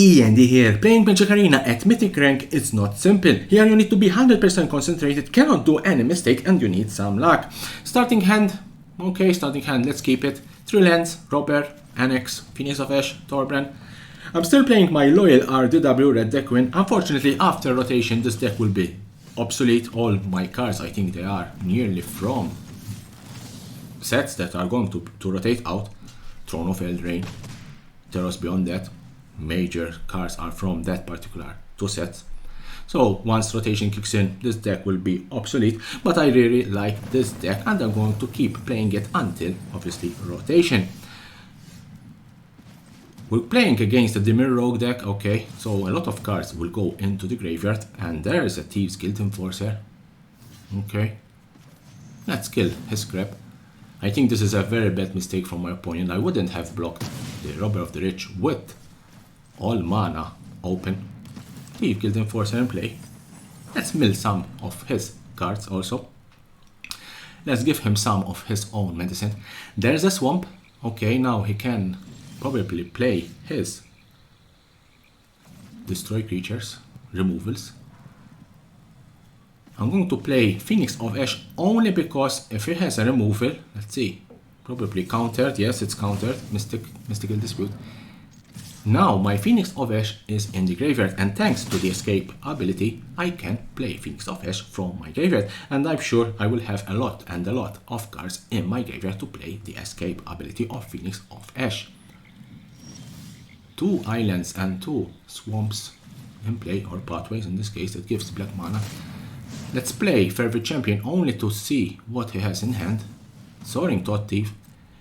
E.N.D here. Playing Magic Arena at Mythic rank is not simple. Here you need to be 100% concentrated, cannot do any mistake, and you need some luck. Starting hand, okay, starting hand, let's keep it. 3 lands, Robber, Annex, Phoenix of Ash, Torbran. I'm still playing my loyal RDW red deck win. Unfortunately, after rotation, this deck will be obsolete. All my cards, I think they are nearly from sets that are going to rotate out. Throne of Eldraine, Terros Beyond that. Major cards are from that particular 2 sets. So once rotation kicks in, this deck will be obsolete, but I really like this deck and I'm going to keep playing it until obviously rotation. We're playing against a Dimir Rogue deck, okay, so a lot of cards will go into the graveyard, and there is a Thieves Guild Enforcer. Okay, let's kill his scrap. I think this is a very bad mistake from my opponent. I wouldn't have blocked the Robber of the Rich with all mana open. Thieves Guild Enforcer in play. Let's mill some of his cards also. Let's give him some of his own medicine. There's a swamp. Okay, now he can probably play his destroy creatures, removals. I'm going to play Phoenix of Ash only because if he has a removal, let's see, probably countered, yes it's countered, Mystical Dispute. Now my Phoenix of Ash is in the graveyard, and thanks to the escape ability, I can play Phoenix of Ash from my graveyard, and I'm sure I will have a lot of cards in my graveyard to play the escape ability of Phoenix of Ash. 2 islands and 2 swamps in play, or pathways in this case, that gives black mana. Let's play Favorite Champion only to see what he has in hand. Soaring Thought Thief.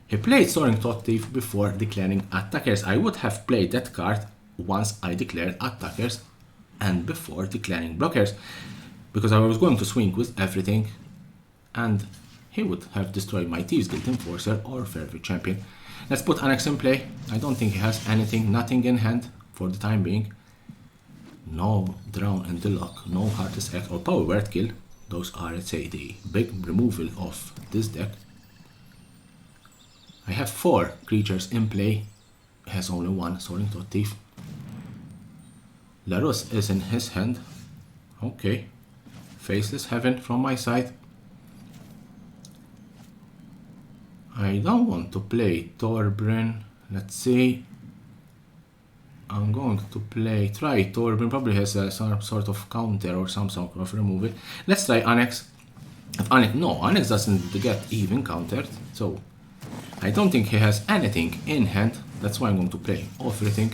He played Soaring Thought Thief before declaring attackers. I would have played that card once I declared attackers and before declaring blockers, because I was going to swing with everything and he would have destroyed my Thieves Guild Enforcer or Favorite Champion. Let's put Annex in play. I don't think he has anything, nothing in hand for the time being. No Drown in the Lock, no Heartless Act or Power Word Kill. Those are, let's say, the big removal of this deck. I have 4 creatures in play. He has only 1, Soaring Thought Thief. Larus is in his hand. Okay. Faceless Heaven from my side. I don't want to play Torbran. Let's see. I'm going to try Torbran. Probably has some sort of counter or some sort of removal. Let's try Annex. Annex doesn't get even countered. So I don't think he has anything in hand. That's why I'm going to play everything.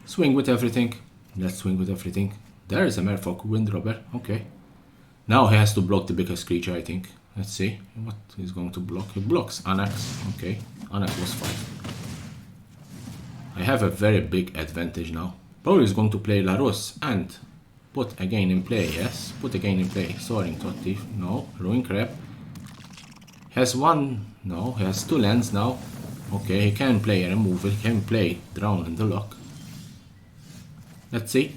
Swing with everything. Let's swing with everything. There is a Merfolk Windrobber. Okay. Now he has to block the biggest creature, I think. Let's see what he's going to block. He blocks Annex. Okay. Annex was 5. I have a very big advantage now. Probably he's going to play Larus and put again in play. Yes. Put again in play. Soaring Thought Thief. No. Ruin Crab. Has 1. No, he has 2 lands now. Okay, he can play a removal, he can play Drown in the Lock. Let's see.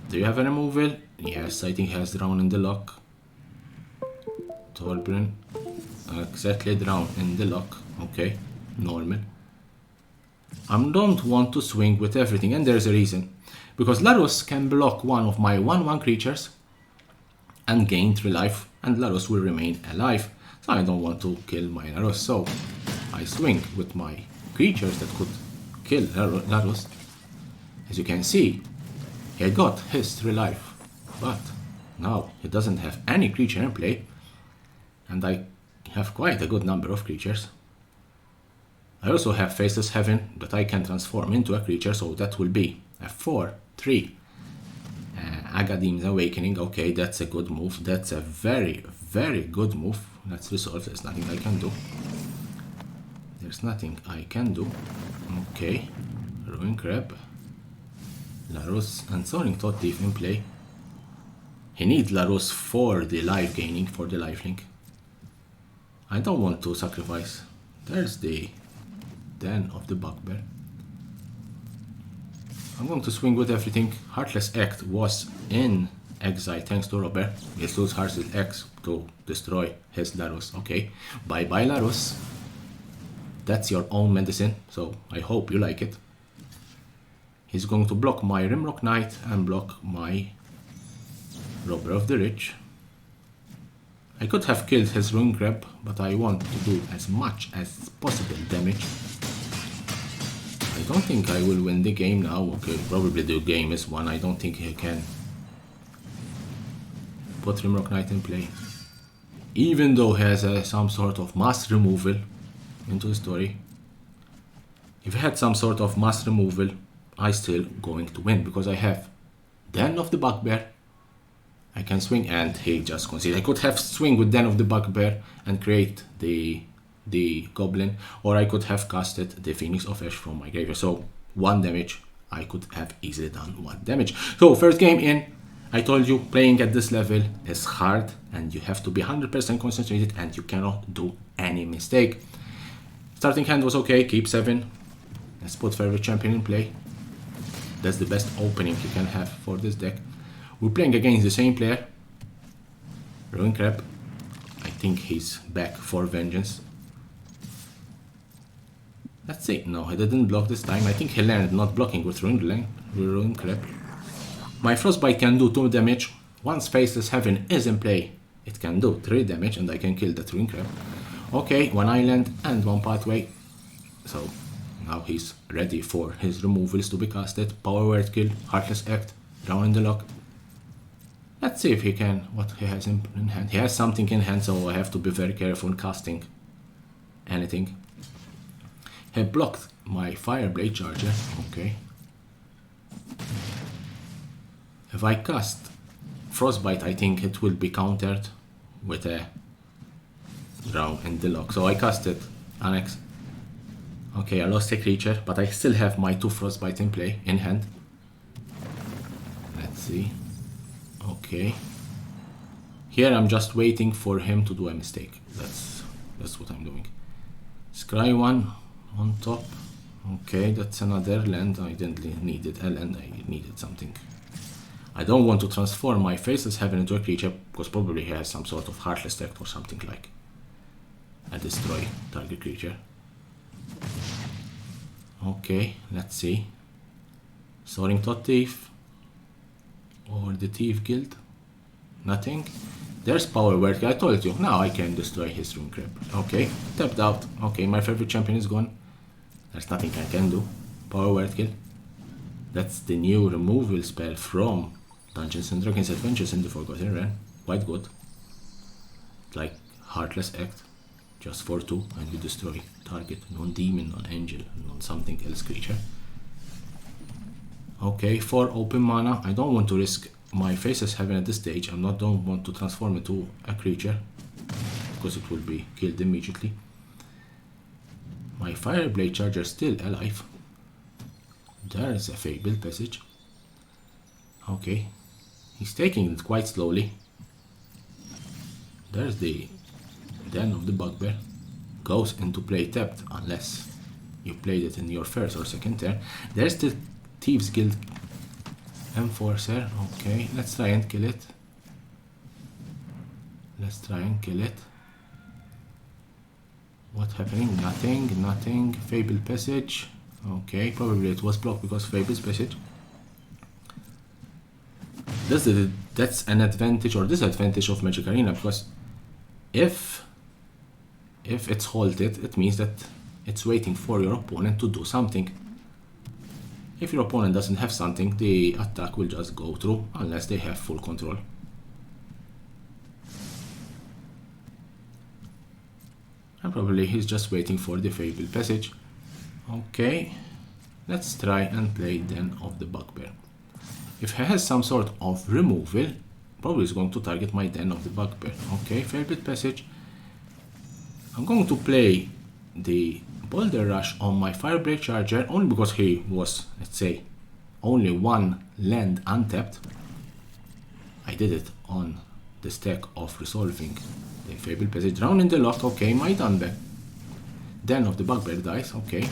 Do you have a removal? Yes, I think he has Drown in the Lock. Torbran. Exactly, Drown in the Lock. Okay, normal. I don't want to swing with everything, and there's a reason. Because Larus can block one of my 1/1 creatures and gain 3 life, and Larus will remain alive. So I don't want to kill my Larus, so I swing with my creatures that could kill Larus. As you can see, he got his 3 life, but now he doesn't have any creature in play, and I have quite a good number of creatures. I also have Faceless Heaven that I can transform into a creature, so that will be a 4/3. Agadim's Awakening. Okay, that's a good move. That's a very, very good move. Let's resolve. There's nothing I can do. There's nothing I can do. Okay. Ruin Crab. Larus and Soaring Thought Thief in play. He needs Larus for the life gaining, for the lifelink. I don't want to sacrifice. There's the Den of the Bugbear. I'm going to swing with everything. Heartless Act was in exile thanks to Robert. Let's use Heartless Act to destroy his Larus. Okay, bye bye Larus. That's your own medicine, so I hope you like it. He's going to block my Rimrock Knight and block my Robber of the Rich. I could have killed his Ruin Crab, but I want to do as much as possible damage. I don't think I will win the game now. Okay, probably the game is won. I don't think he can put Rimrock Knight in play. Even though he has some sort of mass removal into the story. If he had some sort of mass removal, I still going to win because I have Den of the Bugbear. I can swing and he just conceded. I could have swing with Den of the Bugbear and create the Goblin, or I could have casted the Phoenix of Ash from my graveyard. So 1 damage, I could have easily done 1 damage. So first game in, I told you playing at this level is hard and you have to be 100% concentrated and you cannot do any mistake. Starting hand was okay, keep 7. Let's put Favorite Champion in play. That's the best opening you can have for this deck. We're playing against the same player, Ruin Crab. I think he's back for vengeance. Let's see. No, he didn't block this time. I think he learned not blocking with Ruin Crab. My Frostbite can do 2 damage. Once Faceless Heaven is in play, it can do 3 damage and I can kill that Ruin Crab. Okay, 1 island and 1 pathway. So now he's ready for his removals to be casted. Power Word Kill, Heartless Act, Drown in the Lock. Let's see if he can, what he has in hand. He has something in hand, so I have to be very careful casting anything. He blocked my Fireblade Charger, okay. If I cast Frostbite, I think it will be countered with a Drown in the Lock. So I casted Annex. Okay, I lost a creature, but I still have my 2 Frostbite in play, in hand. Let's see. Okay. Here I'm just waiting for him to do a mistake. That's what I'm doing. Scry 1 on top. Okay, that's another land. I didn't need a land, I needed something. I don't want to transform my Faceless Heaven into a creature because probably he has some sort of Heartless Act or something like a destroy target creature. Okay, let's see. Soaring Tot Thief or the Thief Guild. Nothing. There's Power Word. I told you. Now I can destroy his Ruin Crab. Okay, tapped out. Okay, my favorite champion is gone. There's nothing I can do. Power Word Kill. That's the new removal spell from Dungeons and Dragons Adventures in the Forgotten Realm. Quite good. Like Heartless Act. Just for 2 and you destroy target non-demon, non-angel, non-something else creature. Okay, 4 open mana. I don't want to risk my Faceless Heaven at this stage. don't want to transform it to a creature because it will be killed immediately. My Fireblade Charger still alive. There is a Fabled Passage. Okay, he's taking it quite slowly. There's the Den of the Bugbear. Goes into play tapped unless you played it in your first or second turn. There's the Thieves Guild Enforcer. Okay, let's try and kill it. What's happening? Nothing. Fabled Passage. Okay, probably it was blocked because Fabled Passage. That's an advantage or disadvantage of Magic Arena, because if it's halted, it means that it's waiting for your opponent to do something. If your opponent doesn't have something, the attack will just go through unless they have full control. And probably he's just waiting for the Fabled Passage. Okay, let's try and play Den of the Bugbear. If he has some sort of removal, probably is going to target my Den of the Bugbear. Okay, Fabled Passage. I'm going to play the Boulder Rush on my Fireblade Charger only because he was, let's say, only 1 land untapped. I did it on the stack of resolving the Fabled Passage. Drown in the Lock. Okay, my Dunback. Den of the Bugbear dies. Okay.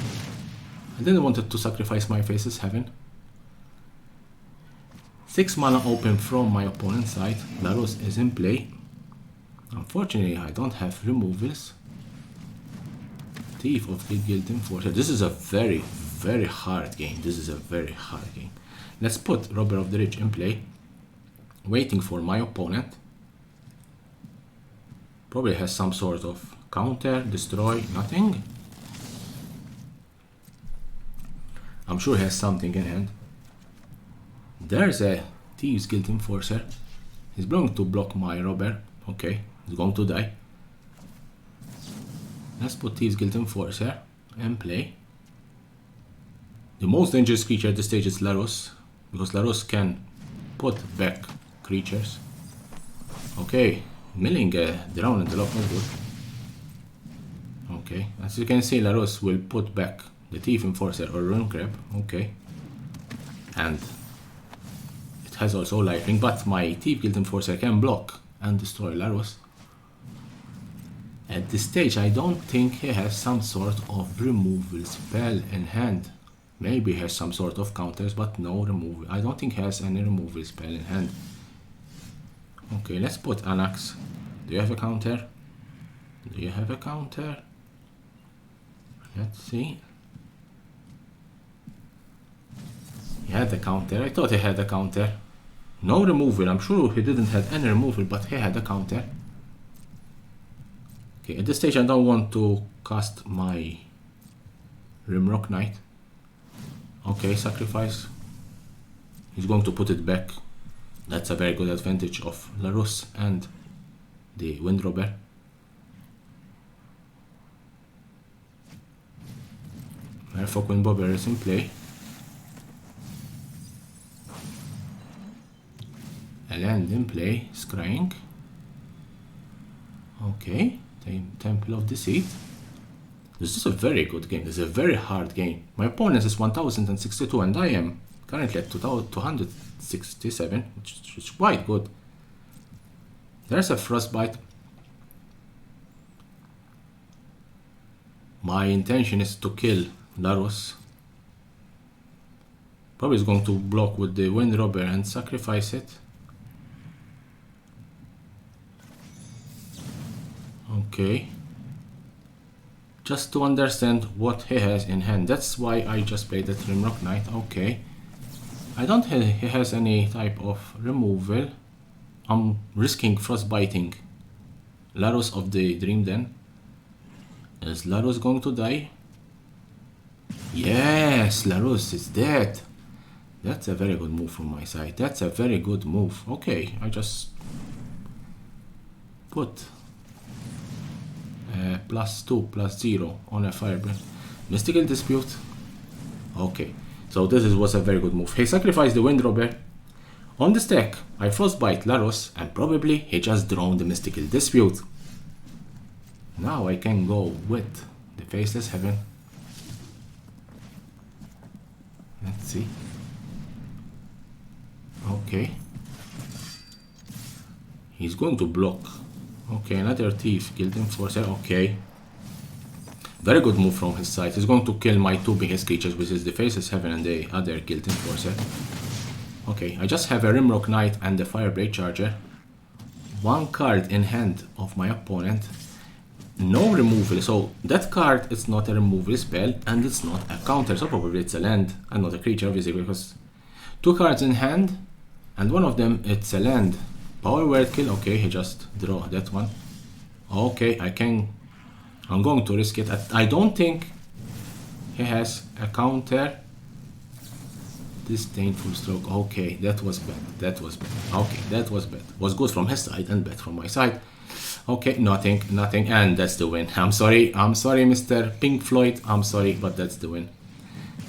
I didn't want to sacrifice my Faceless Heaven. 6 mana open from my opponent's side. Laros is in play. Unfortunately, I don't have removals. Thief of the Guild Enforcer. This is a very, very hard game. This is a very hard game. Let's put Robber of the Ridge in play, waiting for my opponent. Probably has some sort of counter, destroy, nothing. I'm sure he has something in hand. There's a Thieves Guild Enforcer. He's going to block my Robber. Okay, he's going to die. Let's put Thieves Guild Enforcer and play. The most dangerous creature at this stage is Larus, because Larus can put back creatures. Okay, milling down in the lock, not good. Okay, as you can see, Larus will put back the Thief Enforcer or Rune Crab. Okay, and it has also Lightning, but my Thief Guild Enforcer can block and destroy Larus. At this stage, I don't think he has some sort of removal spell in hand. Maybe he has some sort of counters, but no removal. I don't think he has any removal spell in hand. Okay, let's put Anax. Do you have a counter? Do you have a counter? Let's see. He had a counter. I thought he had a counter. No removal. I'm sure he didn't have any removal, but he had a counter. Okay, at this stage I don't want to cast my Rimrock Knight. Okay, sacrifice. He's going to put it back. That's a very good advantage of Larus and the Wind Robber. Merfolk Wind Robber is in play. A land in play, scrying. Okay, Temple of Deceit. This is a very good game. This is a very hard game. My opponent is 1062 and I am currently at 267, which is quite good. There's a Frostbite. My intention is to kill Larus. Probably is going to block with the Wind Robber and sacrifice it. Okay. Just to understand what he has in hand. That's why I just played the Rimrock Knight. Okay. I don't think he has any type of removal. I'm risking frostbiting Larus of the Dream Den. Is Larus going to die? Yes, Larus is dead. That's a very good move from my side. That's a very good move. Okay, I just put +2, +0 on a Firebrand. Mystical Dispute. Okay, so this was a very good move. He sacrificed the Wind Robber. On the stack, I Frostbite Larus, and probably he just drawn the Mystical Dispute. Now I can go with the Faceless Heaven. Let's see. Okay. He's going to block. Okay, another Thief Guild Enforcer. Okay. Very good move from his side. He's going to kill my two biggest creatures, which is the Faceless Heaven and the other Guild Enforcer. Okay, I just have a Rimrock Knight and the Fireblade Charger. One card in hand of my opponent. No removal, so that card is not a removal spell and it's not a counter, so probably it's a land and not a creature, obviously, because two cards in hand and one of them it's a land. Power Word Kill. Okay, he just draw that one. Okay, I'm going to risk it. I don't think he has a counter. Disdainful Stroke. Okay, that was bad. That was bad. Okay, that was bad. Was good from his side and bad from my side. Okay, nothing, and that's the win. I'm sorry, Mr. Pink Floyd. I'm sorry, but that's the win.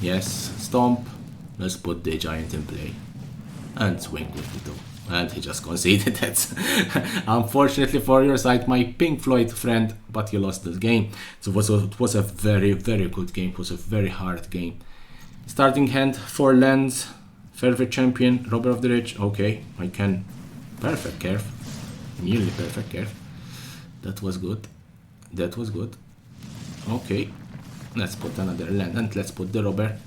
Yes, Stomp. Let's put the Giant in play and swing with the two. And he just conceded that. Unfortunately for your side, my Pink Floyd friend, but you lost this game. So it was a very, very good game. It was a very hard game. Starting hand, 4 lands, Fervor Champion, Robber of the Ridge. Okay, I can perfect curve, nearly perfect curve. That was good. That was good. Okay, let's put another land and let's put the Robber.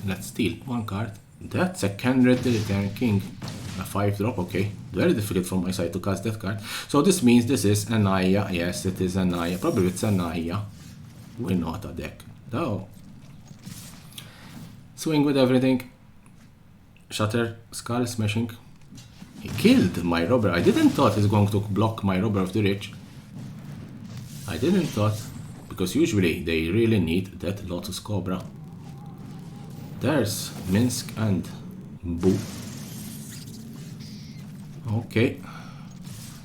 Let's steal one card. That's a Kenred Return King. A 5-drop, okay. Very difficult from my side to cast that card. So this means this is Anaya. Yes, it is Anaya. Probably it's Anaya. Winota deck. No. Swing with everything. Shatter, skull, smashing. He killed my robber. I didn't thought he's going to block my robber of the rich. I didn't thought, because usually they really need that Lotus Cobra. There's Minsk and Boo. Okay.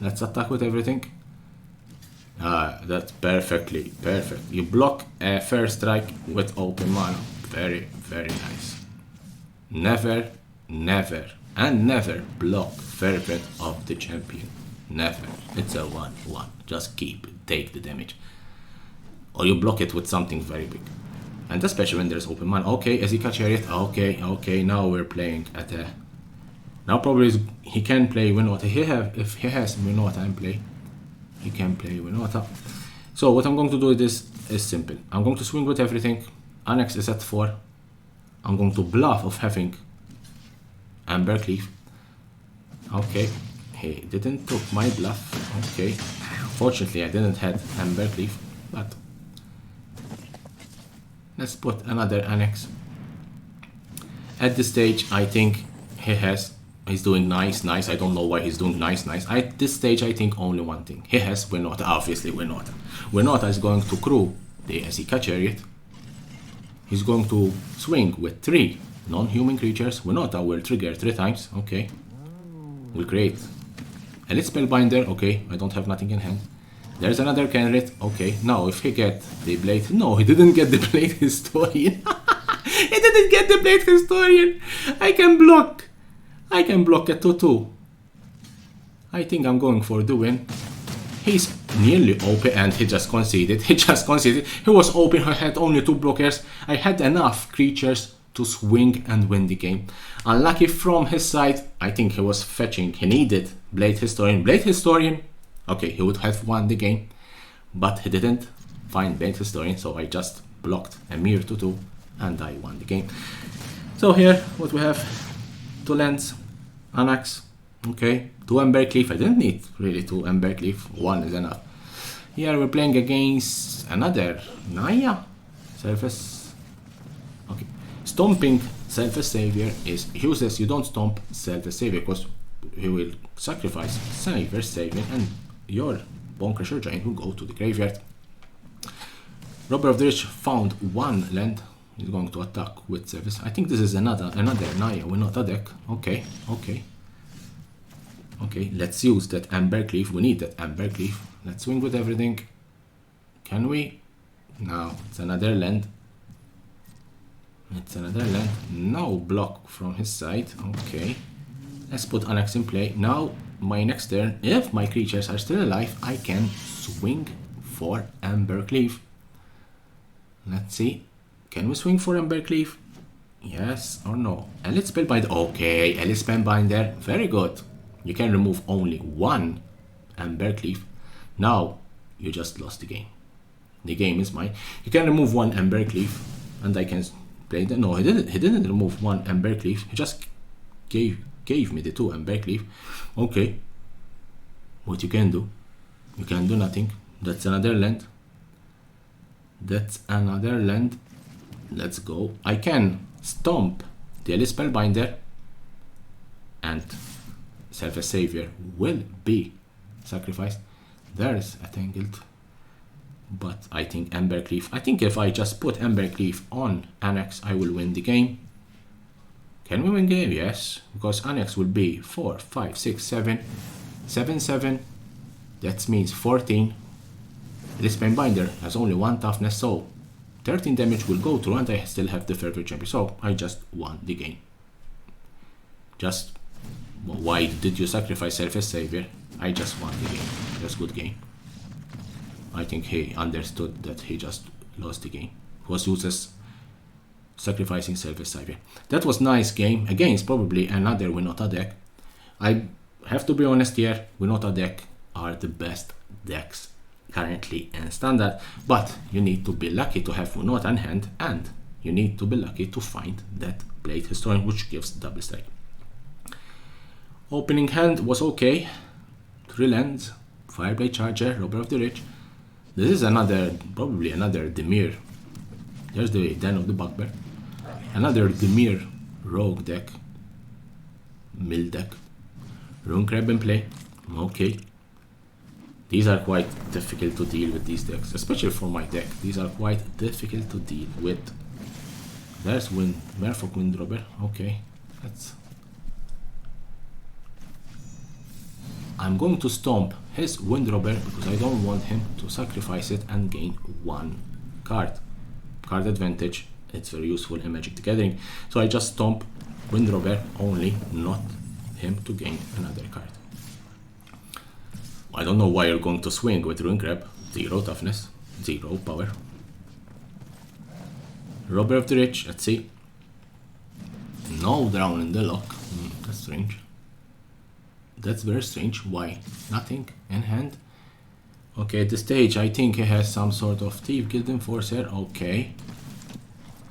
Let's attack with everything. That's perfectly perfect. You block a first strike with open mana. Very, very nice. Never, never, and never block Fervent of the Champion. Never. It's a 1-1. Just keep it. Take the damage. Or you block it with something very big. And especially when there's open mana. Okay, as he catch Chariot. Okay, now we're playing at a... Now probably he can play Winota. If he has Winota in play, he can play Winota. So what I'm going to do is simple. I'm going to swing with everything. Annex is at 4. I'm going to bluff of having Ambercleave. Okay, he didn't took my bluff. Okay, fortunately I didn't have Ambercleave, but let's put another Annex. At this stage I think he's doing nice. I don't know why he's doing nice. At this stage I think only one thing. He has Winota, obviously Winota. Winota is going to crew the SEK Chariot. He's going to swing with 3 non-human creatures. Winota will trigger 3 times. Okay. Will create a Elite Spellbinder. Okay, I don't have nothing in hand. There's another candidate. Okay, now if he get the Blade... No, he didn't get the Blade Historian. He didn't get the Blade Historian. I can block a 2-2. I think I'm going for the win. He's nearly open and he just conceded. He was open. He had only 2 blockers. I had enough creatures to swing and win the game. Unlucky from his side. I think he was fetching. He needed Blade Historian. Okay, he would have won the game. But he didn't find Blade Historian. So I just blocked a mere 2-2 and I won the game. So here what we have. 2 lands. Annex. Okay, 2 Ambercleave. I didn't need really 2 Ambercleave. 1 is enough. Here we're playing against another Naya. Surface. Okay. Stomping Selfless Savior is useless. You don't stomp Selfless Savior because he will sacrifice Selfless Savior and your Bone Crusher Giant will go to the graveyard. Robber of the Rich found 1 land. He's going to attack with Service. I think this is another Naya Winota deck. Okay. Okay, let's use that Ambercleave. We need that Ambercleave. Let's swing with everything. Can we? No, it's another land. No block from his side. Okay. Let's put Annex in play. Now, my next turn, if my creatures are still alive, I can swing for Ambercleave. Let's see. Can we swing for Ambercleave? Yes or no? Elite Spellbinder. Okay, Elite Spellbinder. Very good. You can remove only 1 Ambercleave. Now, you just lost the game. The game is mine. You can remove 1 Ambercleave and I can play the... No, he didn't remove 1 Ambercleave. He just gave me the 2 Ambercleave. Okay. What you can do? You can do nothing. That's another land. Let's go. I can stomp the Elite Spellbinder and Selfless Savior will be sacrificed. There's a Tangled, but I think Ambercleave. I think if I just put Ambercleave on Annex, I will win the game. Can we win the game? Yes, because Annex will be 4, 5, 6, 7, 7, 7. That means 14. This Spellbinder has only 1 toughness, so 13 damage will go through, and I still have the Fervent Champion. So I just won the game. Just. Why did you sacrifice Selfless Savior? I just won the game. Just good game. I think he understood that he just lost the game. He was useless sacrificing Selfless Savior. That was nice game. Against probably another Winota deck. I have to be honest here. Winota deck are the best decks currently in Standard. But you need to be lucky to have Winota in hand. And you need to be lucky to find that Blade Historian which gives double strike. Opening hand was okay. 3 lands, Fireblade Charger, Robber of the Rich. This is probably another Demir. There's the Den of the Bugbear. Another Demir rogue deck. Mill deck. Rune Crab in play. Okay. These are quite difficult to deal with, these decks, especially for my deck. These are quite difficult to deal with. There's Merfolk Windrobber. Okay. I'm going to stomp his Windrobber because I don't want him to sacrifice it and gain one card. Card advantage. It's very useful in Magic the Gathering. So I just stomp Windrobber only, not him to gain another card. I don't know why you're going to swing with Rune Crab. 0 toughness, 0 power. Robber of the Rich, let's see. No drown in the lock. That's strange. That's very strange. Why? Nothing in hand. Okay, at this stage I think he has some sort of Thief Guild Enforcer. Okay.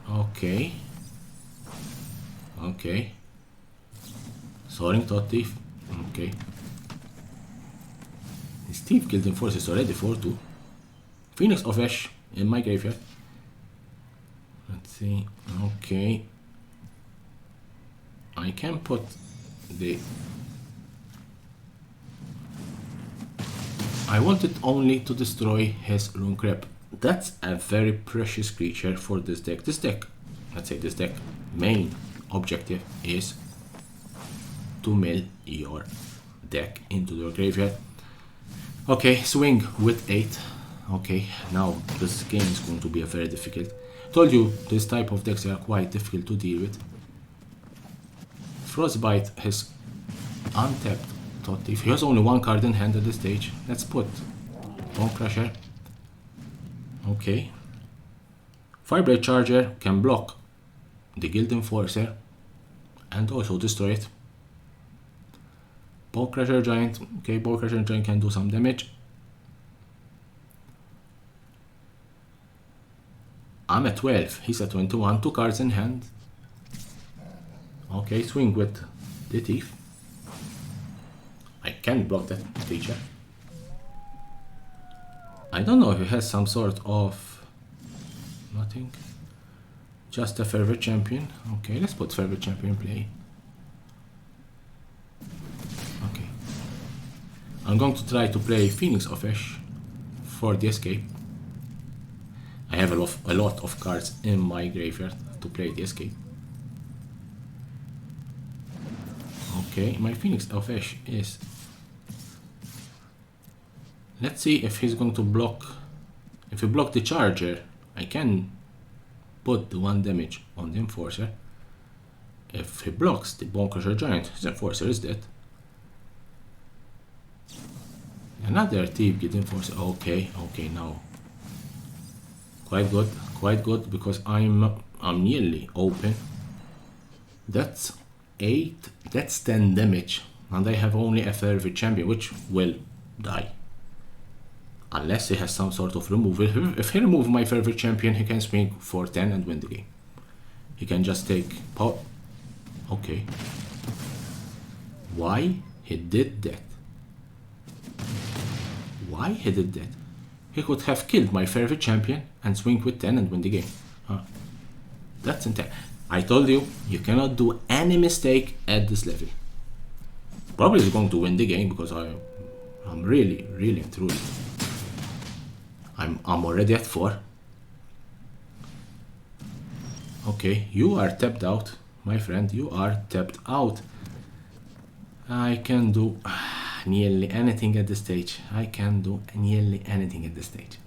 Okay. Okay. Soaring Thought Thief. Okay. His Thief Guild Enforcer is already 4-2. Phoenix of Ash in my graveyard. Let's see. Okay. I can put the... I wanted only to destroy his Rune Crab. That's a very precious creature for this deck. This deck, main objective is to mill your deck into your graveyard. Okay, swing with 8. Okay, now this game is going to be a very difficult. Told you, this type of decks are quite difficult to deal with. Frostbite has untapped Thought Thief. He has only one card in hand at this stage. Let's put Bone Crusher. Okay. Fireblade Charger can block the Guild Enforcer and also destroy it. Bone Crusher Giant. Okay, Bone Crusher Giant can do some damage. I'm at 12. He's at 21. 2 cards in hand. Okay, swing with the Thief. I can't block that creature. I don't know if he has some sort of... Nothing. Just a Favorite Champion. Okay, let's put Favorite Champion in play. Okay. I'm going to try to play Phoenix of Ash for the escape. I have a lot of cards in my graveyard to play the escape. Okay, my Phoenix of Ash is... Let's see if he's going to block... If he block the Charger, I can put the 1 damage on the Enforcer. If he blocks the Bone Crusher Giant, his Enforcer is dead. Another Thief Guild Enforcer. Okay, okay, now. Quite good, because I'm nearly open. That's 8, that's 10 damage, and I have only a Favorite Champion, which will die. Unless he has some sort of removal. If he removes my Favorite Champion, he can swing for 10 and win the game. He can just take power. Okay. Why he did that? Why he did that? He could have killed my Favorite Champion and swing with 10 and win the game. That's intense. I told you, you cannot do any mistake at this level. Probably he's going to win the game because I'm really and truly. I'm already at 4. Okay, you are tapped out, my friend. You are tapped out. I can do nearly anything at this stage. I can do nearly anything at this stage.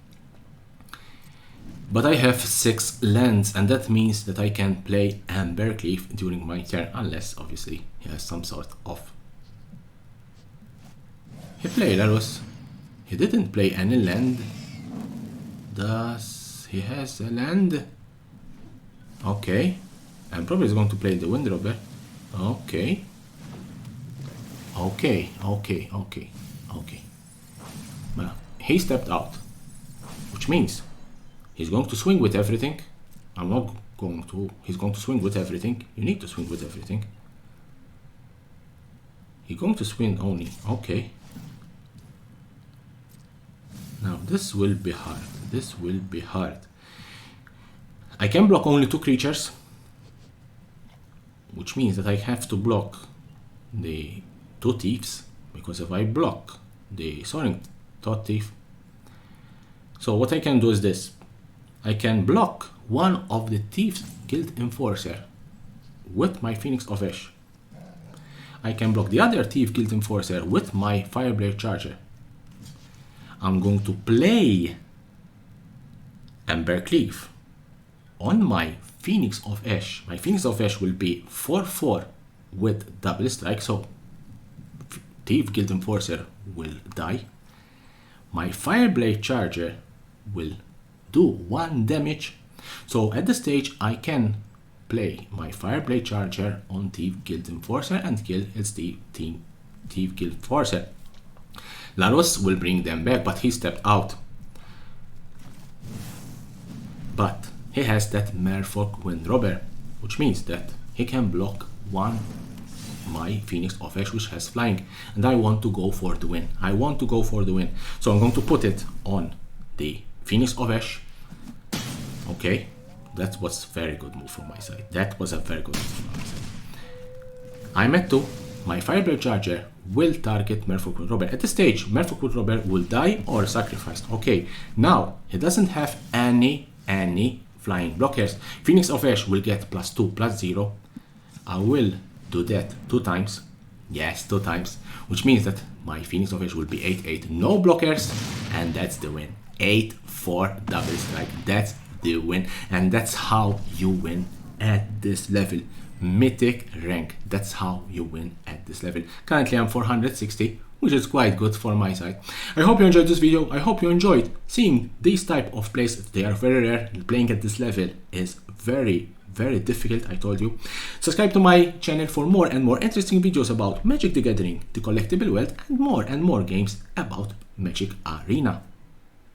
But I have 6 lands, and that means that I can play Ambercleave during my turn, unless obviously he has some sort of... He played Larus. He didn't play any land. Does he has a land? Okay. And probably is going to play the Windrobber. Okay. Okay. Well, he stepped out, which means he's going to swing with everything. I'm not going to. He's going to swing with everything. You need to swing with everything. He's going to swing only. Okay. Now this will be hard. This will be hard. I can block only 2 creatures, which means that I have to block the 2 thieves, because if I block the Soaring Thought Thief, so what I can do is this. I can block one of the Thieves Guild Enforcer with my Phoenix of Ash. I can block the other Thief Guild Enforcer with my Fireblade Charger. I'm going to play Ember Cleave on my Phoenix of Ash. My Phoenix of Ash will be 4/4 with double strike, so Thief Guild Enforcer will die. My Fireblade Charger will do 1 damage. So at this stage I can play my Fireblade Charger on Thief Guild Enforcer and kill its Thief Guild Enforcer. Larus will bring them back, but he stepped out. But he has that Merfolk Wind Robber, which means that he can block my Phoenix of Ash, which has flying, and I want to go for the win. So I'm going to put it on the Phoenix of Ash. Okay, that was a very good move from my side. I'm at 2. My Fireblade Charger will target Merfolk Wind Robber. At this stage, Merfolk Wind Robber will die or sacrificed. Okay, now he doesn't have any flying blockers. Phoenix of Ash will get +2, +0. I will do that 2 times. Yes, 2 times. Which means that my Phoenix of Ash will be 8/8. No blockers. And that's the win. 8/4 double strike. That's the win. And that's how you win at this level. Mythic rank. That's how you win at this level. Currently I'm 460, which is quite good for my side. I hope you enjoyed this video. I hope you enjoyed seeing these type of plays. They are very rare. Playing at this level is very difficult, I told you. Subscribe to my channel for more and more interesting videos about Magic the Gathering, the collectible world, and more games about Magic Arena.